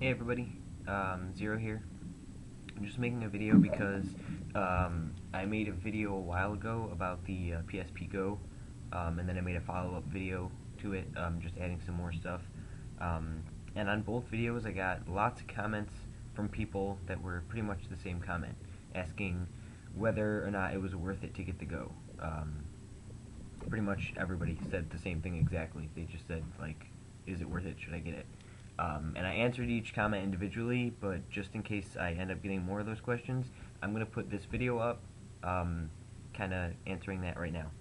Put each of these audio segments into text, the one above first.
Hey everybody, Zero here. I'm just making a video because I made a video a while ago about the PSP Go, and then I made a follow-up video to it, just adding some more stuff. Um, and on both videos, I got lots of comments from people that were pretty much the same comment, asking whether or not it was worth it to get the Go. Pretty much everybody said the same thing exactly. They just said, like, is it worth it? Should I get it? And I answered each comment individually, but just in case I end up getting more of those questions, I'm going to put this video up, kind of answering that right now.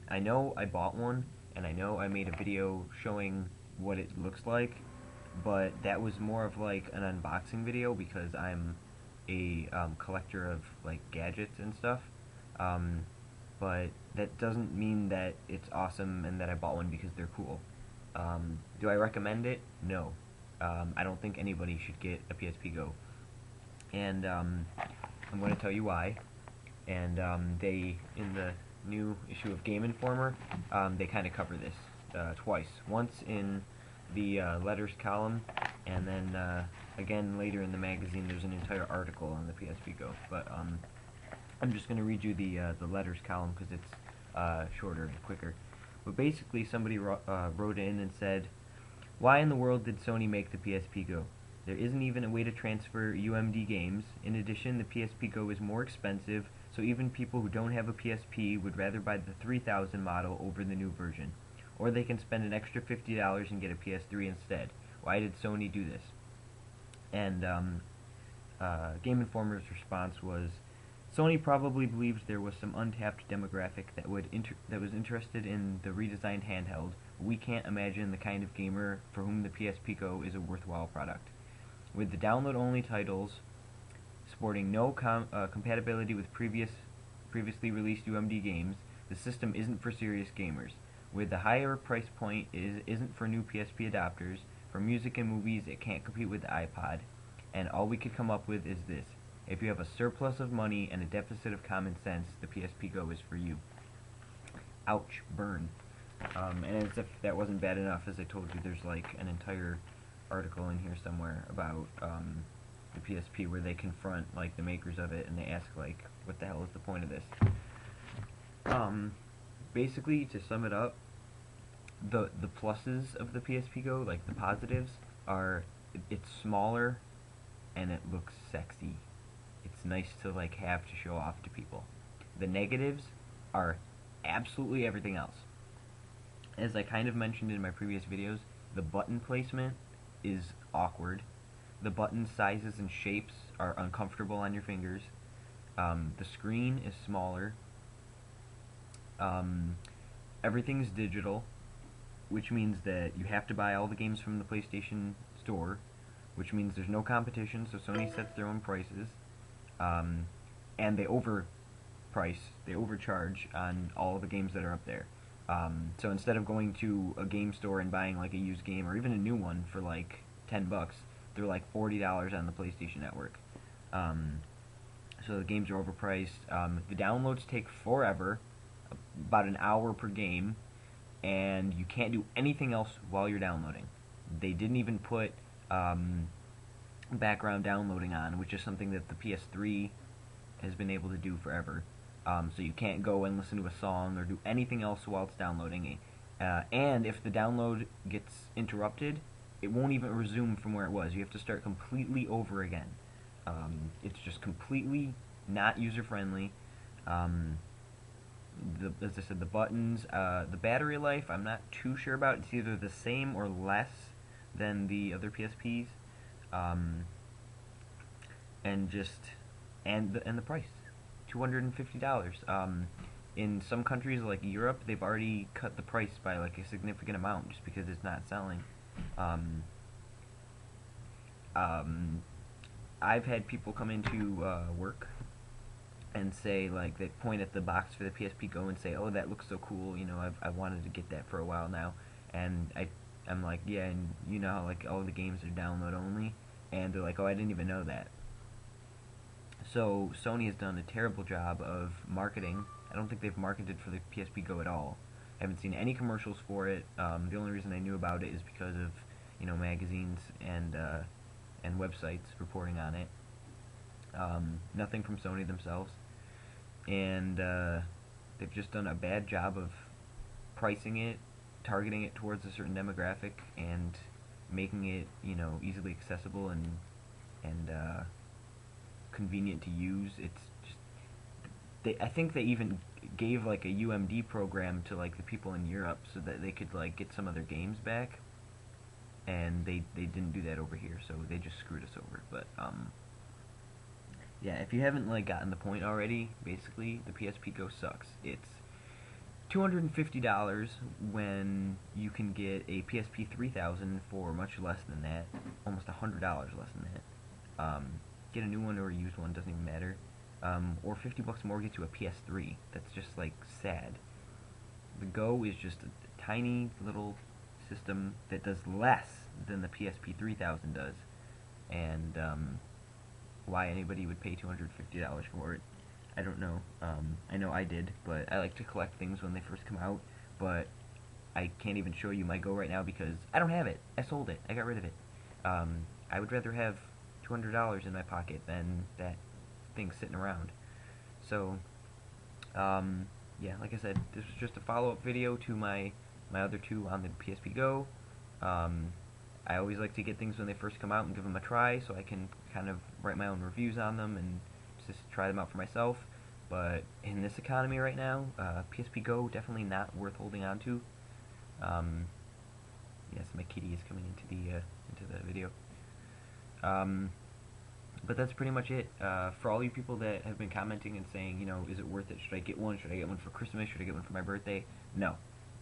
I know I bought one, and I know I made a video showing what it looks like, but that was more of like an unboxing video because I'm a collector of like gadgets and stuff. Um, but that doesn't mean that it's awesome and that I bought one because they're cool. Do I recommend it? No. I don't think anybody should get a PSP Go. And I'm going to tell you why. And they, in the new issue of Game Informer, they kind of cover this twice. Once in the letters column, and then again later in the magazine there's an entire article on the PSP Go. But I'm just going to read you the letters column because it's shorter and quicker. But basically, somebody wrote in and said, "Why in the world did Sony make the PSP Go? There isn't even a way to transfer UMD games. In addition, the PSP Go is more expensive, so even people who don't have a PSP would rather buy the 3000 model over the new version. Or they can spend an extra $50 and get a PS3 instead. Why did Sony do this?" And Game Informer's response was, "Sony probably believes there was some untapped demographic that was interested in the redesigned handheld. We can't imagine the kind of gamer for whom the PSP Go is a worthwhile product. With the download-only titles sporting no compatibility with previously released UMD games, the system isn't for serious gamers. With the higher price point, it isn't for new PSP adopters. For music and movies, it can't compete with the iPod. And all we could come up with is this: if you have a surplus of money and a deficit of common sense, the PSP Go is for you." Ouch, burn. And as if that wasn't bad enough, as I told you, there's like an entire article in here somewhere about the PSP where they confront like the makers of it and they ask like, what the hell is the point of this? Basically, to sum it up, the pluses of the PSP Go, like the positives, are it's smaller and it looks sexy. It's nice to like have to show off to people. The negatives are absolutely everything else. As I kind of mentioned in my previous videos, the button placement is awkward. The button sizes and shapes are uncomfortable on your fingers. The screen is smaller. Everything's digital, which means that you have to buy all the games from the PlayStation Store, which means there's no competition, so Sony sets their own prices. And they overcharge on all the games that are up there. So instead of going to a game store and buying like a used game or even a new one for like $10, they're like $40 on the PlayStation Network. So the games are overpriced. The downloads take forever, about an hour per game, and you can't do anything else while you're downloading. They didn't even put background downloading on, which is something that the PS3 has been able to do forever. So you can't go and listen to a song or do anything else while it's downloading. And if the download gets interrupted, it won't even resume from where it was. You have to start completely over again. It's just completely not user-friendly. As I said, the buttons, the battery life, I'm not too sure about. It's either the same or less than the other PSPs. And the price, $250. In some countries like Europe, they've already cut the price by like a significant amount just because it's not selling. Um, I've had people come into work and say, like, they point at the box for the PSP Go and say, "Oh, that looks so cool. You know, I've wanted to get that for a while now." And I'm like, "Yeah, and you know how like all the games are download only?" And they're like, "Oh, I didn't even know that." So Sony has done a terrible job of marketing. I don't think they've marketed for the PSP Go at all. I haven't seen any commercials for it. The only reason I knew about it is because of magazines and websites reporting on it. Nothing from Sony themselves, and they've just done a bad job of pricing it, targeting it towards a certain demographic, and making it easily accessible and convenient to use. It's just I think they even gave like a UMD program to like the people in Europe so that they could like get some of their games back, and they didn't do that over here, so they just screwed us over. But yeah, if you haven't like gotten the point already, basically the PSP Go sucks. It's $250 when you can get a PSP 3000 for much less than that, almost $100 less than that. Get a new one or a used one, doesn't even matter. Or $50 more gets you a PS3. That's just like sad. The Go is just a tiny little system that does less than the PSP 3000 does, and why anybody would pay $250 for it, I don't know. I know I did, but I like to collect things when they first come out, but I can't even show you my Go right now because I don't have it. I sold it. I got rid of it. I would rather have $200 in my pocket than that thing sitting around. So, yeah, like I said, this was just a follow-up video to my other two on the PSP Go. I always like to get things when they first come out and give them a try, so I can kind of write my own reviews on them and just try them out for myself. But in this economy right now, PSP Go definitely not worth holding on to. Yes, my kitty is coming into the video. But that's pretty much it. For all you people that have been commenting and saying, is it worth it? Should I get one? Should I get one for Christmas? Should I get one for my birthday? No.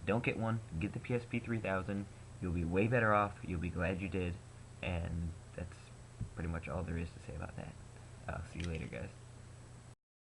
Don't get one. Get the PSP 3000. You'll be way better off. You'll be glad you did. And that's pretty much all there is to say about that. See you later, guys.